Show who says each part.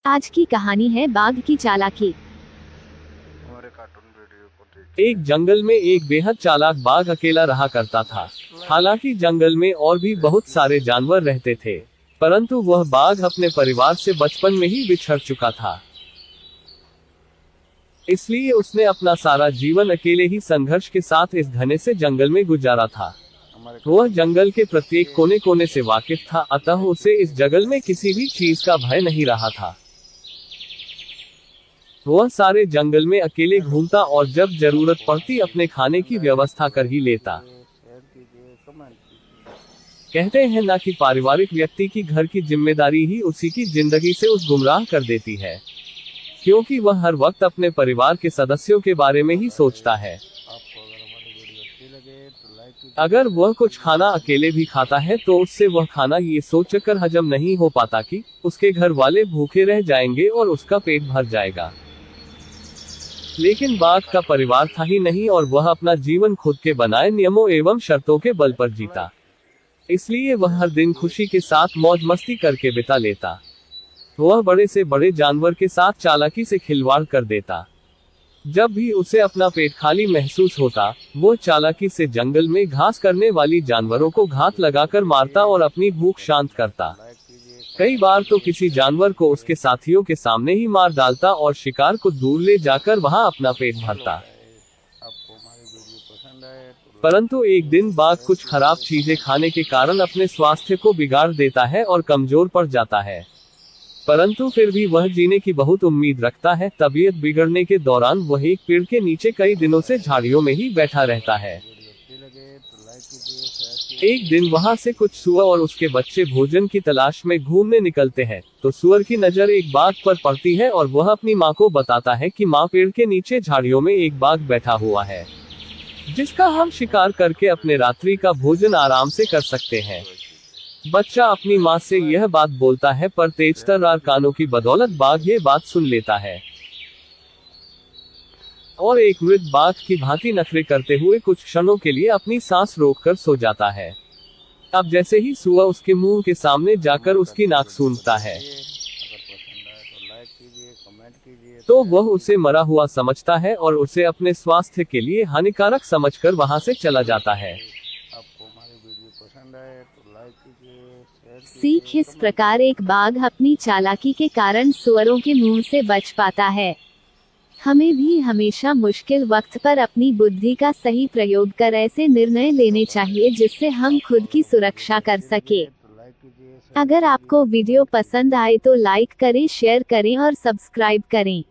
Speaker 1: आज की कहानी है बाघ की चालाकी।
Speaker 2: हमारे कार्टून वीडियो को देखिए।
Speaker 3: एक जंगल में एक बेहद चालाक बाघ अकेला रहा करता था। हालांकि जंगल में और भी बहुत सारे जानवर रहते थे, परंतु वह बाघ अपने परिवार से बचपन में ही बिछड़ चुका था। इसलिए उसने अपना सारा जीवन अकेले ही संघर्ष के साथ इस घने से जंगल में गुजारा था। वह जंगल के प्रत्येक कोने कोने से वाकिफ था, अतः उसे इस जंगल में किसी भी चीज का भय नहीं रहा था। वह सारे जंगल में अकेले घूमता और जब जरूरत पड़ती अपने खाने की व्यवस्था कर ही लेता। कहते हैं ना कि पारिवारिक व्यक्ति की घर की जिम्मेदारी ही उसी की जिंदगी से उस गुमराह कर देती है, क्योंकि वह हर वक्त अपने परिवार के सदस्यों के बारे में ही सोचता है। अगर वह कुछ खाना अकेले भी खाता है तो उससे वह खाना ये सोचकर हजम नहीं हो पाता कि उसके घर वाले भूखे रह जाएंगे और उसका पेट भर जाएगा। लेकिन बाघ का परिवार था ही नहीं और वह अपना जीवन खुद के बनाए नियमों एवं शर्तों के बल पर जीता। इसलिए वह हर दिन खुशी के साथ मौज मस्ती करके बिता लेता। वह बड़े से बड़े जानवर के साथ चालाकी से खिलवाड़ कर देता। जब भी उसे अपना पेट खाली महसूस होता, वो चालाकी से जंगल में घास करने वाली जानवरों को घात लगाकर मारता और अपनी भूख शांत करता। कई बार तो किसी जानवर को उसके साथियों के सामने ही मार डालता और शिकार को दूर ले जाकर वहां अपना पेट भरता। परंतु एक दिन बाघ कुछ खराब चीजें खाने के कारण अपने स्वास्थ्य को बिगाड़ देता है और कमजोर पड़ जाता है। परंतु फिर भी वह जीने की बहुत उम्मीद रखता है। तबीयत बिगड़ने के दौरान वह एक पेड़ के नीचे कई दिनों से झाड़ियों में ही बैठा रहता है। एक दिन वहां से कुछ सुअर और उसके बच्चे भोजन की तलाश में घूमने निकलते हैं, तो सुअर की नजर एक बाघ पर पड़ती है और वह अपनी माँ को बताता है कि माँ, पेड़ के नीचे झाड़ियों में एक बाघ बैठा हुआ है, जिसका हम शिकार करके अपने रात्रि का भोजन आराम से कर सकते हैं। बच्चा अपनी माँ से यह बात बोलता है, पर तेजतर्रार कानों की बदौलत बाघ ये बात सुन लेता है और एक मृत बाघ की भांति नखरे करते हुए कुछ क्षणों के लिए अपनी सांस रोककर सो जाता है। अब जैसे ही सुअर उसके मुंह के सामने जाकर उसकी नाक सूंघता है, तो वह उसे मरा हुआ समझता है और उसे अपने स्वास्थ्य के लिए हानिकारक समझकर वहां से चला जाता है।
Speaker 1: सीख इस प्रकार एक बाघ अपनी चालाकी के कारण सुअरों के मुंह से बच पाता है। हमें भी हमेशा मुश्किल वक्त पर अपनी बुद्धि का सही प्रयोग कर ऐसे निर्णय लेने चाहिए जिससे हम खुद की सुरक्षा कर सके। अगर आपको वीडियो पसंद आए तो लाइक करें, शेयर करें और सब्सक्राइब करें।